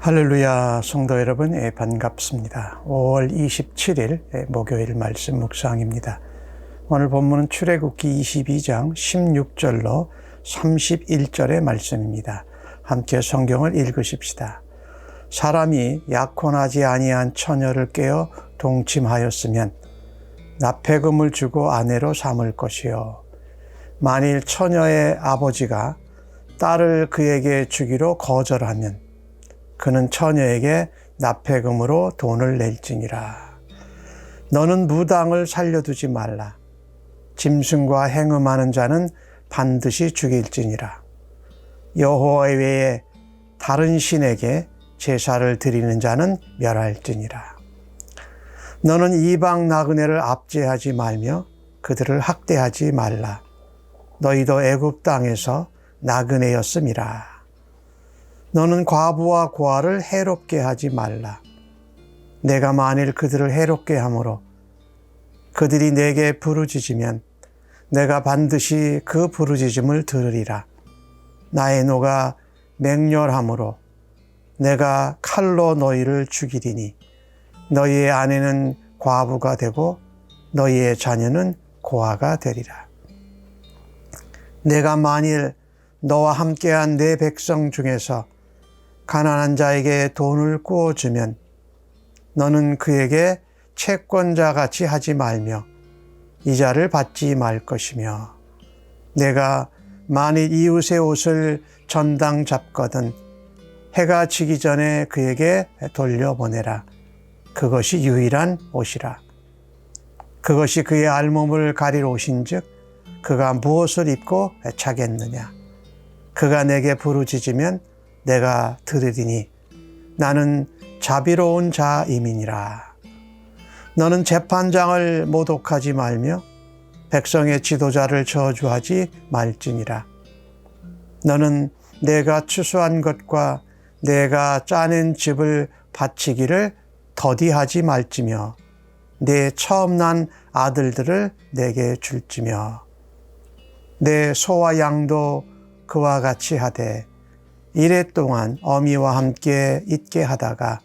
할렐루야, 성도 여러분, 반갑습니다. 5월 27일 목요일 말씀 묵상입니다. 오늘 본문은 출애굽기 22장 16절로 31절의 말씀입니다. 함께 성경을 읽으십시다. 사람이 약혼하지 아니한 처녀를 깨어 동침하였으면 납폐금을 주고 아내로 삼을 것이요, 만일 처녀의 아버지가 딸을 그에게 주기로 거절하면 그는 처녀에게 납폐금으로 돈을 낼지니라. 너는 무당을 살려두지 말라. 짐승과 행음하는 자는 반드시 죽일지니라. 여호와 외에 다른 신에게 제사를 드리는 자는 멸할지니라. 너는 이방 나그네를 압제하지 말며 그들을 학대하지 말라. 너희도 애굽 땅에서 나그네였음이라. 너는 과부와 고아를 해롭게 하지 말라. 내가 만일 그들을 해롭게 함으로 그들이 내게 부르짖으면 내가 반드시 그 부르짖음을 들으리라. 나의 노가 맹렬함으로 내가 칼로 너희를 죽이리니 너희의 아내는 과부가 되고 너희의 자녀는 고아가 되리라. 내가 만일 너와 함께한 내 백성 중에서 가난한 자에게 돈을 꾸어주면 너는 그에게 채권자 같이 하지 말며 이자를 받지 말 것이며, 내가 만일 이웃의 옷을 전당 잡거든 해가 지기 전에 그에게 돌려보내라. 그것이 유일한 옷이라. 그것이 그의 알몸을 가릴 옷인즉 그가 무엇을 입고 자겠느냐. 그가 내게 부르짖으면 내가 들으리니 나는 자비로운 자임이니라. 너는 재판장을 모독하지 말며 백성의 지도자를 저주하지 말지니라. 너는 내가 추수한 것과 내가 짜낸 집을 바치기를 더디하지 말지며 내 처음 난 아들들을 내게 줄지며 내 소와 양도 그와 같이 하되 이래 동안 어미와 함께 있게 하다가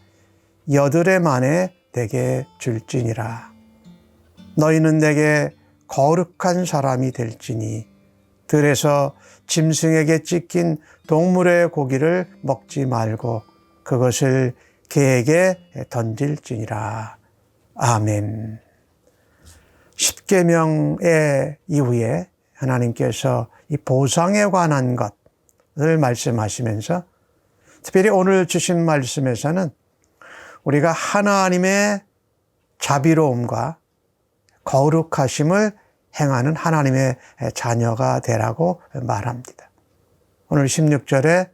여드레 만에 내게 줄지니라. 너희는 내게 거룩한 사람이 될지니 들에서 짐승에게 찢긴 동물의 고기를 먹지 말고 그것을 개에게 던질지니라. 아멘. 십계명의 이후에 하나님께서 이 보상에 관한 것을 말씀하시면서 특별히 오늘 주신 말씀에서는 우리가 하나님의 자비로움과 거룩하심을 행하는 하나님의 자녀가 되라고 말합니다. 오늘 16절에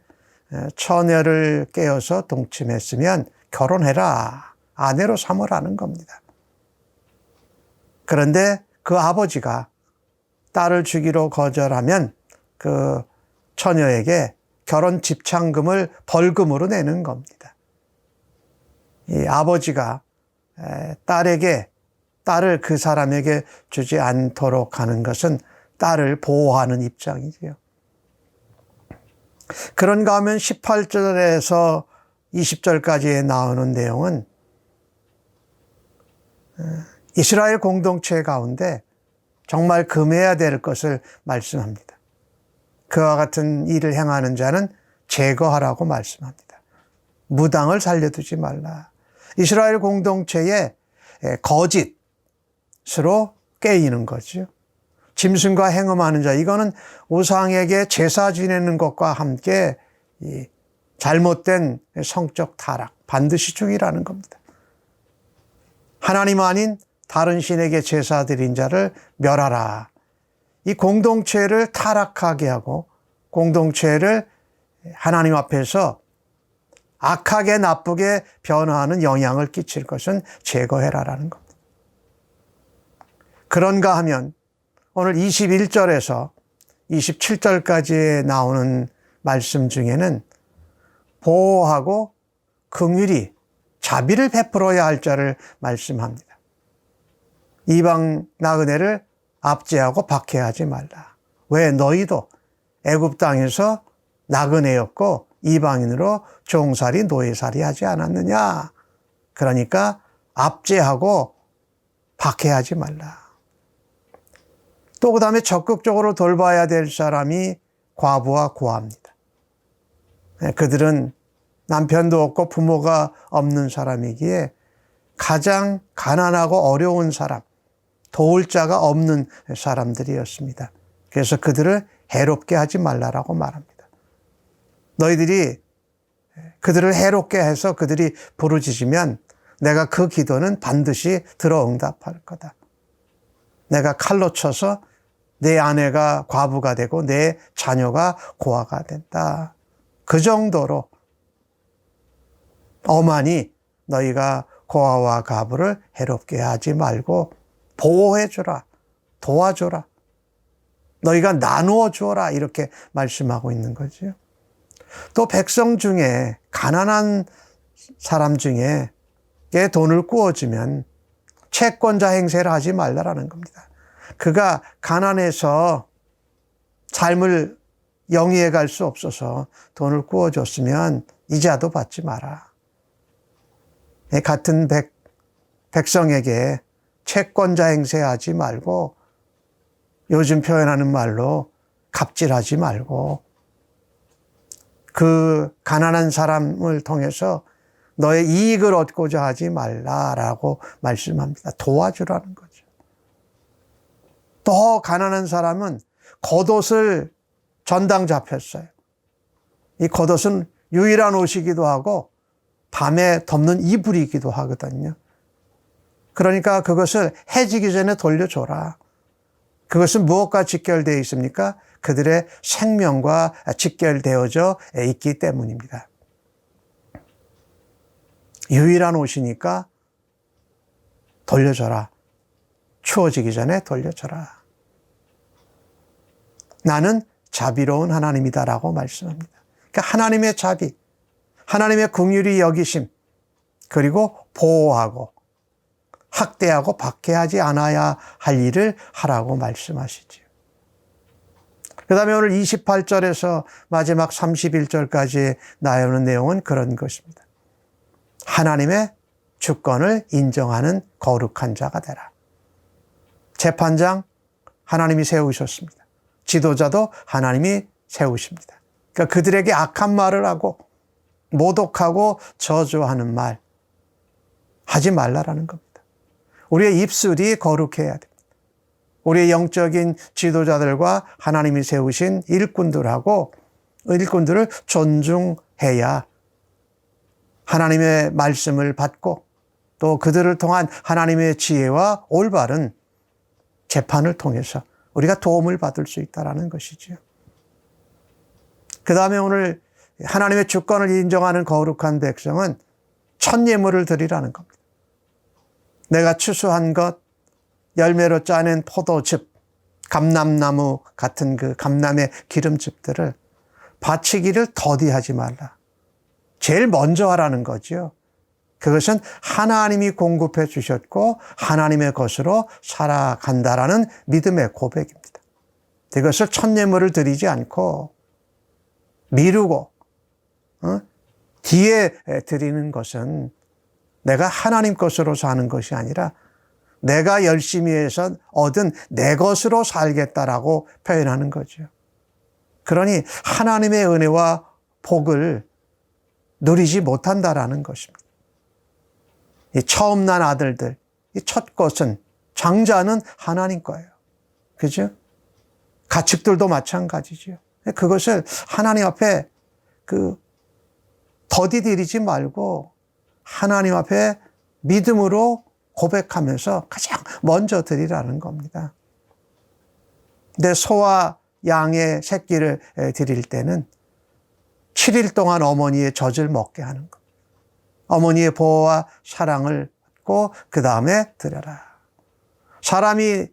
처녀를 깨어서 동침했으면 결혼해라, 아내로 삼으라는 겁니다. 그런데 그 아버지가 딸을 주기로 거절하면 그 처녀에게 결혼 집창금을 벌금으로 내는 겁니다. 이 아버지가 딸을 그 사람에게 주지 않도록 하는 것은 딸을 보호하는 입장이지요. 그런가 하면 18절에서 20절까지 나오는 내용은 이스라엘 공동체 가운데 정말 금해야 될 것을 말씀합니다. 그와 같은 일을 행하는 자는 제거하라고 말씀합니다. 무당을 살려두지 말라. 이스라엘 공동체의 거짓으로 깨이는 거죠. 짐승과 행음하는 자, 이거는 우상에게 제사 지내는 것과 함께 이 잘못된 성적 타락, 반드시 죽이라는 겁니다. 하나님 아닌 다른 신에게 제사 드린 자를 멸하라. 이 공동체를 타락하게 하고 공동체를 하나님 앞에서 악하게 나쁘게 변화하는 영향을 끼칠 것은 제거해라라는 겁니다. 그런가 하면 오늘 21절에서 27절까지 나오는 말씀 중에는 보호하고 긍휼히 자비를 베풀어야 할 자를 말씀합니다. 이방 나그네를 압제하고 박해하지 말라. 왜? 너희도 애굽 땅에서 나그네였고 이방인으로 종살이 노예살이 하지 않았느냐. 그러니까 압제하고 박해하지 말라. 또 그 다음에 적극적으로 돌봐야 될 사람이 과부와 고아입니다. 그들은 남편도 없고 부모가 없는 사람이기에 가장 가난하고 어려운 사람, 도울 자가 없는 사람들이었습니다. 그래서 그들을 해롭게 하지 말라라고 말합니다. 너희들이 그들을 해롭게 해서 그들이 부르짖으면 내가 그 기도는 반드시 들어 응답할 거다. 내가 칼로 쳐서 내 아내가 과부가 되고 내 자녀가 고아가 된다. 그 정도로 엄하니 너희가 고아와 과부를 해롭게 하지 말고 보호해주라, 도와줘라, 너희가 나누어 주어라 이렇게 말씀하고 있는 거죠. 또 백성 중에 가난한 사람 중에 돈을 꾸어주면 채권자 행세를 하지 말라라는 겁니다. 그가 가난해서 삶을 영위해 갈 수 없어서 돈을 꾸어줬으면 이자도 받지 마라. 같은 백성에게 채권자 행세하지 말고 요즘 표현하는 말로 갑질하지 말고 그 가난한 사람을 통해서 너의 이익을 얻고자 하지 말라라고 말씀합니다. 도와주라는 거죠. 더 가난한 사람은 겉옷을 전당 잡혔어요. 이 겉옷은 유일한 옷이기도 하고 밤에 덮는 이불이기도 하거든요. 그러니까 그것을 해지기 전에 돌려줘라. 그것은 무엇과 직결되어 있습니까? 그들의 생명과 직결되어져 있기 때문입니다. 유일한 옷이니까 돌려줘라. 추워지기 전에 돌려줘라. 나는 자비로운 하나님이다라고 말씀합니다. 그러니까 하나님의 자비, 하나님의 긍휼히 여기심, 그리고 보호하고 학대하고 박해하지 않아야 할 일을 하라고 말씀하시죠. 그 다음에 오늘 28절에서 마지막 31절까지 나오는 내용은 그런 것입니다. 하나님의 주권을 인정하는 거룩한 자가 되라. 재판장 하나님이 세우셨습니다. 지도자도 하나님이 세우십니다. 그러니까 그들에게 악한 말을 하고 모독하고 저주하는 말 하지 말라라는 겁니다. 우리의 입술이 거룩해야 됩니다. 우리의 영적인 지도자들과 하나님이 세우신 일꾼들을 존중해야 하나님의 말씀을 받고 또 그들을 통한 하나님의 지혜와 올바른 재판을 통해서 우리가 도움을 받을 수 있다는 것이죠. 그 다음에 오늘 하나님의 주권을 인정하는 거룩한 백성은 첫 예물을 드리라는 겁니다. 내가 추수한 것, 열매로 짜낸 포도즙, 감람나무 같은 그 감람의 기름즙들을 바치기를 더디하지 말라. 제일 먼저 하라는 거죠. 그것은 하나님이 공급해 주셨고 하나님의 것으로 살아간다라는 믿음의 고백입니다. 이것을 첫 예물을 드리지 않고 미루고 뒤에 드리는 것은 내가 하나님 것으로 사는 것이 아니라 내가 열심히 해서 얻은 내 것으로 살겠다라고 표현하는 거죠. 그러니 하나님의 은혜와 복을 누리지 못한다라는 것입니다. 이 처음 난 아들들, 이 첫 것은 장자는 하나님 거예요. 그죠? 가축들도 마찬가지죠. 그것을 하나님 앞에 더디 드리지 말고 하나님 앞에 믿음으로 고백하면서 가장 먼저 드리라는 겁니다. 내 소와 양의 새끼를 드릴 때는 7일 동안 어머니의 젖을 먹게 하는 것. 어머니의 보호와 사랑을 받고 그 다음에 드려라. 사람이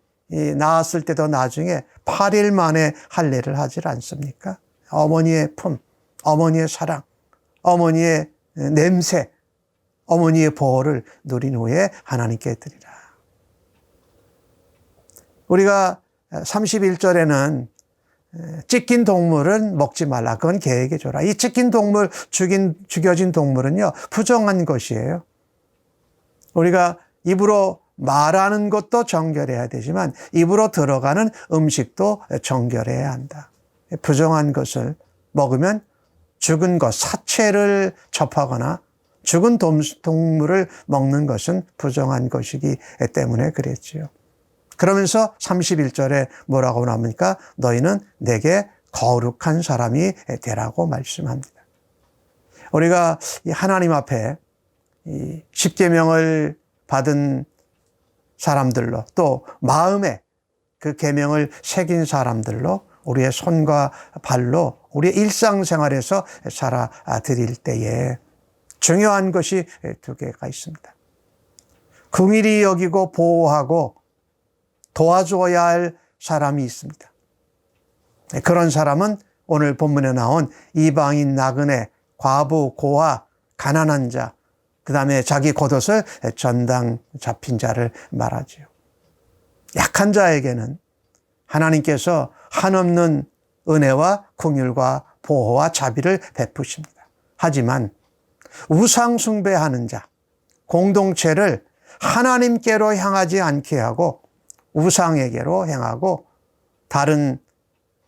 낳았을 때도 나중에 8일 만에 할례를 하질 않습니까? 어머니의 품, 어머니의 사랑, 어머니의 냄새, 어머니의 보호를 누린 후에 하나님께 드리라. 우리가 31절에는 찢긴 동물은 먹지 말라. 그건 개에게 줘라. 이 찢긴 동물, 죽여진 동물은요, 부정한 것이에요. 우리가 입으로 말하는 것도 정결해야 되지만 입으로 들어가는 음식도 정결해야 한다. 부정한 것을 먹으면 죽은 것, 사체를 접하거나 죽은 동물을 먹는 것은 부정한 것이기 때문에 그랬지요. 그러면서 31절에 뭐라고 나옵니까? 너희는 내게 거룩한 사람이 되라고 말씀합니다. 우리가 하나님 앞에 이 십계명을 받은 사람들로 또 마음에 그 계명을 새긴 사람들로 우리의 손과 발로 우리의 일상생활에서 살아드릴 때에 중요한 것이 두 개가 있습니다. 긍휼히 여기고 보호하고 도와줘야 할 사람이 있습니다. 그런 사람은 오늘 본문에 나온 이방인, 나그네, 과부, 고아, 가난한 자, 그 다음에 자기 겉옷을 전당 잡힌 자를 말하지요. 약한 자에게는 하나님께서 한없는 은혜와 긍휼과 보호와 자비를 베푸십니다. 하지만 우상 숭배하는 자, 공동체를 하나님께로 향하지 않게 하고 우상에게로 향하고 다른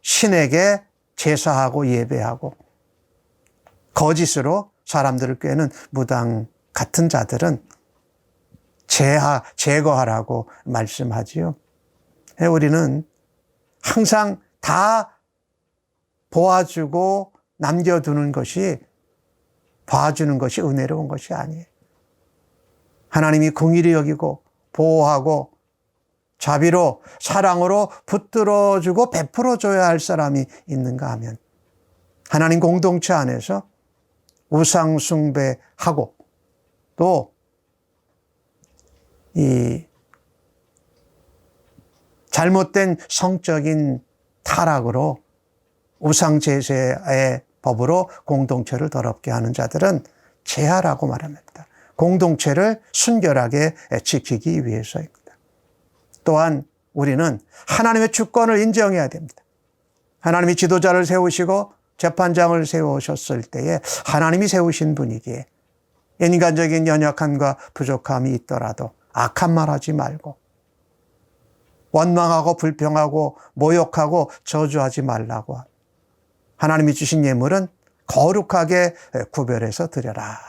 신에게 제사하고 예배하고 거짓으로 사람들을 꾀는 무당 같은 자들은 제거하라고 말씀하지요. 우리는 항상 다 보아주고 남겨두는 것이, 봐주는 것이 은혜로운 것이 아니에요. 하나님이 긍휼히 여기고 보호하고 자비로 사랑으로 붙들어주고 베풀어줘야 할 사람이 있는가 하면 하나님 공동체 안에서 우상 숭배하고 또 이 잘못된 성적인 타락으로 우상 제사의 법으로 공동체를 더럽게 하는 자들은 제하라고 말합니다. 공동체를 순결하게 지키기 위해서입니다. 또한 우리는 하나님의 주권을 인정해야 됩니다. 하나님이 지도자를 세우시고 재판장을 세우셨을 때에 하나님이 세우신 분이기에 인간적인 연약함과 부족함이 있더라도 악한 말 하지 말고 원망하고 불평하고 모욕하고 저주하지 말라고 하나님이 주신 예물은 거룩하게 구별해서 드려라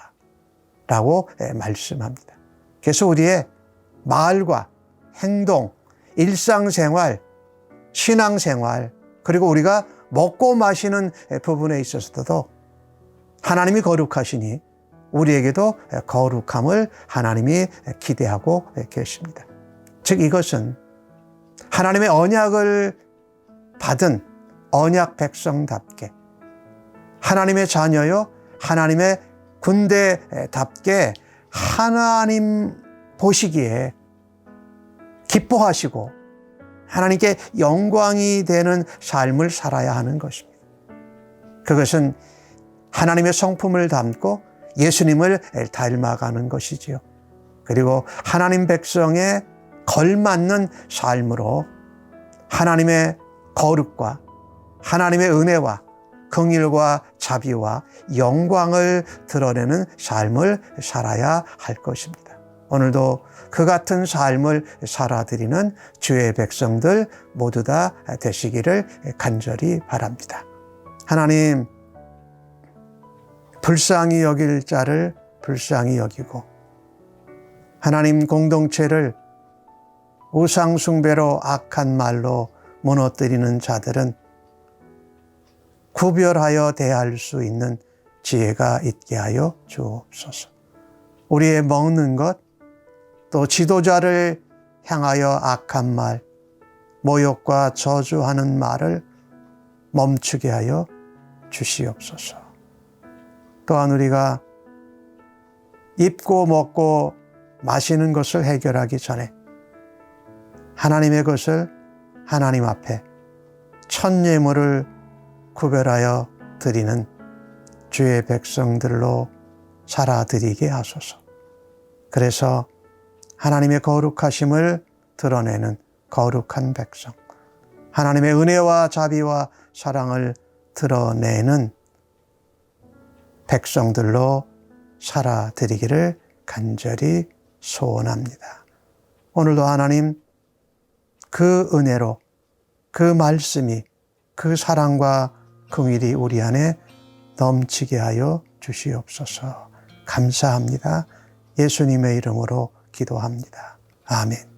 라고 말씀합니다. 그래서 우리의 말과 행동, 일상생활, 신앙생활 그리고 우리가 먹고 마시는 부분에 있어서도 하나님이 거룩하시니 우리에게도 거룩함을 하나님이 기대하고 계십니다. 즉 이것은 하나님의 언약을 받은 언약 백성답게 하나님의 자녀요 하나님의 군대답게 하나님 보시기에 기뻐하시고 하나님께 영광이 되는 삶을 살아야 하는 것입니다. 그것은 하나님의 성품을 담고 예수님을 닮아가는 것이지요. 그리고 하나님 백성에 걸맞는 삶으로 하나님의 거룩과 하나님의 은혜와 긍휼과 자비와 영광을 드러내는 삶을 살아야 할 것입니다. 오늘도 그 같은 삶을 살아드리는 주의 백성들 모두 다 되시기를 간절히 바랍니다. 하나님, 불쌍히 여길 자를 불쌍히 여기고 하나님 공동체를 우상 숭배로 악한 말로 무너뜨리는 자들은 구별하여 대할 수 있는 지혜가 있게 하여 주옵소서. 우리의 먹는 것, 또 지도자를 향하여 악한 말, 모욕과 저주하는 말을 멈추게 하여 주시옵소서. 또한 우리가 입고 먹고 마시는 것을 해결하기 전에 하나님의 것을 하나님 앞에 첫 예물을 구별하여 드리는 주의 백성들로 살아드리게 하소서. 그래서 하나님의 거룩하심을 드러내는 거룩한 백성, 하나님의 은혜와 자비와 사랑을 드러내는 백성들로 살아드리기를 간절히 소원합니다. 오늘도 하나님 그 은혜로 그 말씀이 그 사랑과 긍휼이 우리 안에 넘치게 하여 주시옵소서. 감사합니다. 예수님의 이름으로 기도합니다. 아멘.